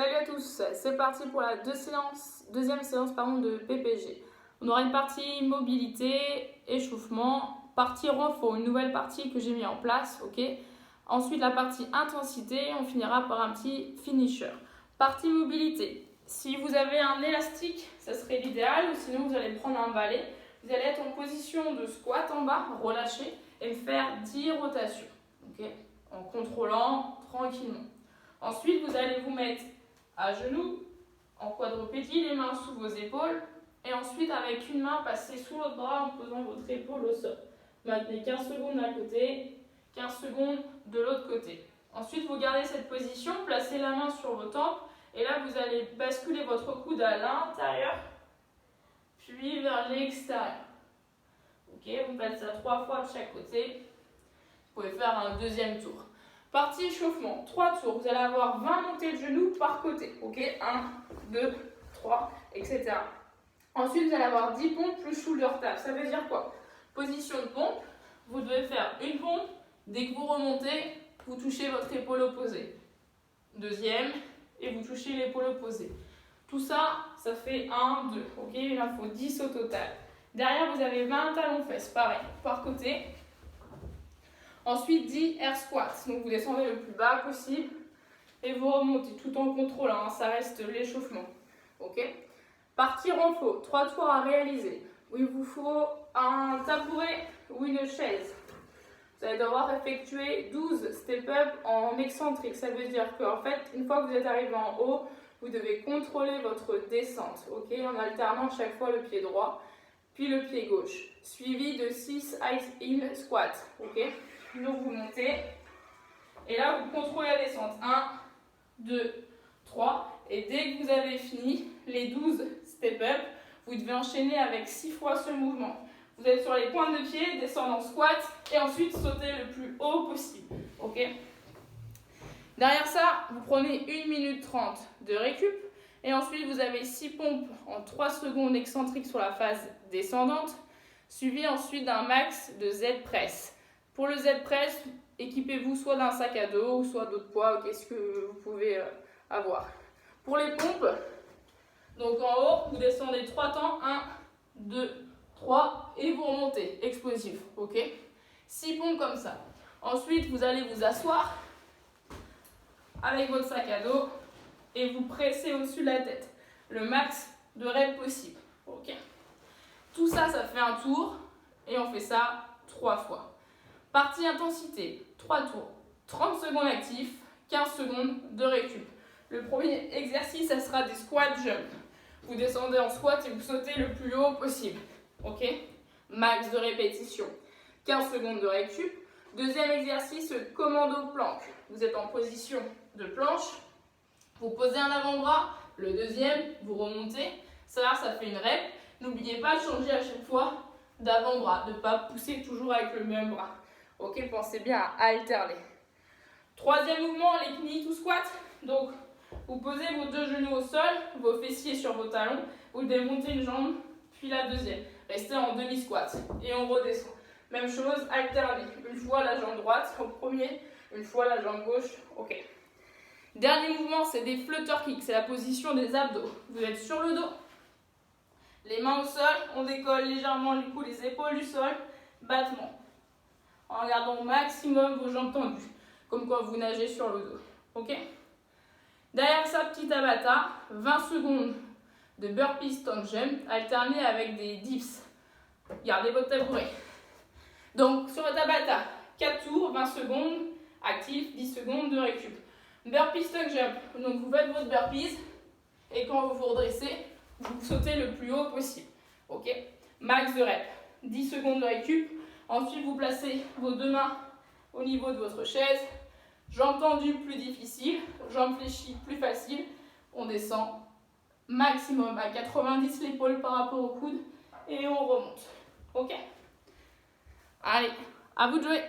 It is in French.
Salut à tous, c'est parti pour la deuxième séance de PPG. On aura une partie mobilité, échauffement, partie renfort, une nouvelle partie que j'ai mis en place, ok. Ensuite la partie intensité, on finira par un petit finisher. Partie mobilité, si vous avez un élastique, ça serait l'idéal, ou sinon vous allez prendre un balai. Vous allez être en position de squat en bas, relâché, et faire 10 rotations, ok, en contrôlant tranquillement. Ensuite, vous allez vous mettre à genoux, en quadrupédie, les mains sous vos épaules. Et ensuite, avec une main, passez sous l'autre bras en posant votre épaule au sol. Maintenez 15 secondes d'un côté, 15 secondes de l'autre côté. Ensuite, vous gardez cette position, placez la main sur vos tempes. Et là, vous allez basculer votre coude à l'intérieur, puis vers l'extérieur. Ok, vous faites ça 3 fois de chaque côté. Vous pouvez faire un deuxième tour. Partie échauffement, 3 tours. Vous allez avoir 20 montées de genoux par côté. Ok, 1, 2, 3, etc. Ensuite, vous allez avoir 10 pompes plus shoulder tap. Ça veut dire quoi? Position de pompe, vous devez faire une pompe. Dès que vous remontez, vous touchez votre épaule opposée. Deuxième, et vous touchez l'épaule opposée. Tout ça, ça fait 1, 2. Ok, il en faut 10 au total. Derrière, vous avez 20 talons-fesses, pareil, par côté. Ensuite, 10 air squats. Donc, vous descendez le plus bas possible et vous remontez tout en contrôlant. Ça reste l'échauffement. Ok. Partie renfort. 3 tours à réaliser. Où il vous faut un tabouret ou une chaise. Vous allez devoir effectuer 12 step-up en excentrique. Ça veut dire qu'en fait, une fois que vous êtes arrivé en haut, vous devez contrôler votre descente. Ok. En alternant chaque fois le pied droit, puis le pied gauche. Suivi de 6 ice-in squats. Ok. Donc vous montez et là vous contrôlez la descente. 1, 2, 3 et dès que vous avez fini les 12 step-up, vous devez enchaîner avec 6 fois ce mouvement. Vous êtes sur les pointes de pied, descendre en squat et ensuite sauter le plus haut possible. Ok. Derrière ça, vous prenez 1 minute 30 de récup et ensuite vous avez 6 pompes en 3 secondes excentriques sur la phase descendante, suivi ensuite d'un max de Z-press. Pour le Z-press, équipez-vous soit d'un sac à dos ou soit d'autres poids, qu'est-ce que vous pouvez avoir. Pour les pompes, donc en haut, vous descendez 3 temps, 1, 2, 3 et vous remontez, explosif, ok. 6 pompes comme ça. Ensuite, vous allez vous asseoir avec votre sac à dos et vous pressez au-dessus de la tête, le max de reps possible, ok. Tout ça, ça fait un tour et on fait ça 3 fois. Partie intensité, 3 tours, 30 secondes actifs, 15 secondes de récup. Le premier exercice, ça sera des squat jump. Vous descendez en squat et vous sautez le plus haut possible. Ok? Max de répétition. 15 secondes de récup. Deuxième exercice, commando planche. Vous êtes en position de planche. Vous posez un avant-bras. Le deuxième, vous remontez. Ça fait une rep. N'oubliez pas de changer à chaque fois d'avant-bras, de ne pas pousser toujours avec le même bras. Ok, pensez bien à alterner. Troisième mouvement, les knees to squat. Donc, vous posez vos 2 genoux au sol, vos fessiers sur vos talons. Vous démontez une jambe, puis la deuxième. Restez en demi-squat et on redescend. Même chose, alterner. Une fois la jambe droite au premier, une fois la jambe gauche. Ok. Dernier mouvement, c'est des flutter kicks. C'est la position des abdos. Vous êtes sur le dos, les mains au sol. On décolle légèrement du coup les épaules du sol. Battement. En gardant au maximum vos jambes tendues, comme quand vous nagez sur le dos. Ok. Derrière ça, petit tabata, 20 secondes de burpees tongue jump, alterné avec des dips. Gardez votre tabouret. Donc sur le tabata, 4 tours, 20 secondes, actif, 10 secondes de récup. Burpees tongue jump, donc vous faites votre burpees et quand vous vous redressez, vous sautez le plus haut possible. Ok. Max de rep, 10 secondes de récup. Ensuite, vous placez vos 2 mains au niveau de votre chaise. Jambes tendues, plus difficile. Jambes fléchies, plus facile. On descend maximum à 90 l'épaule par rapport au coude. Et on remonte. Ok? Allez, à vous de jouer!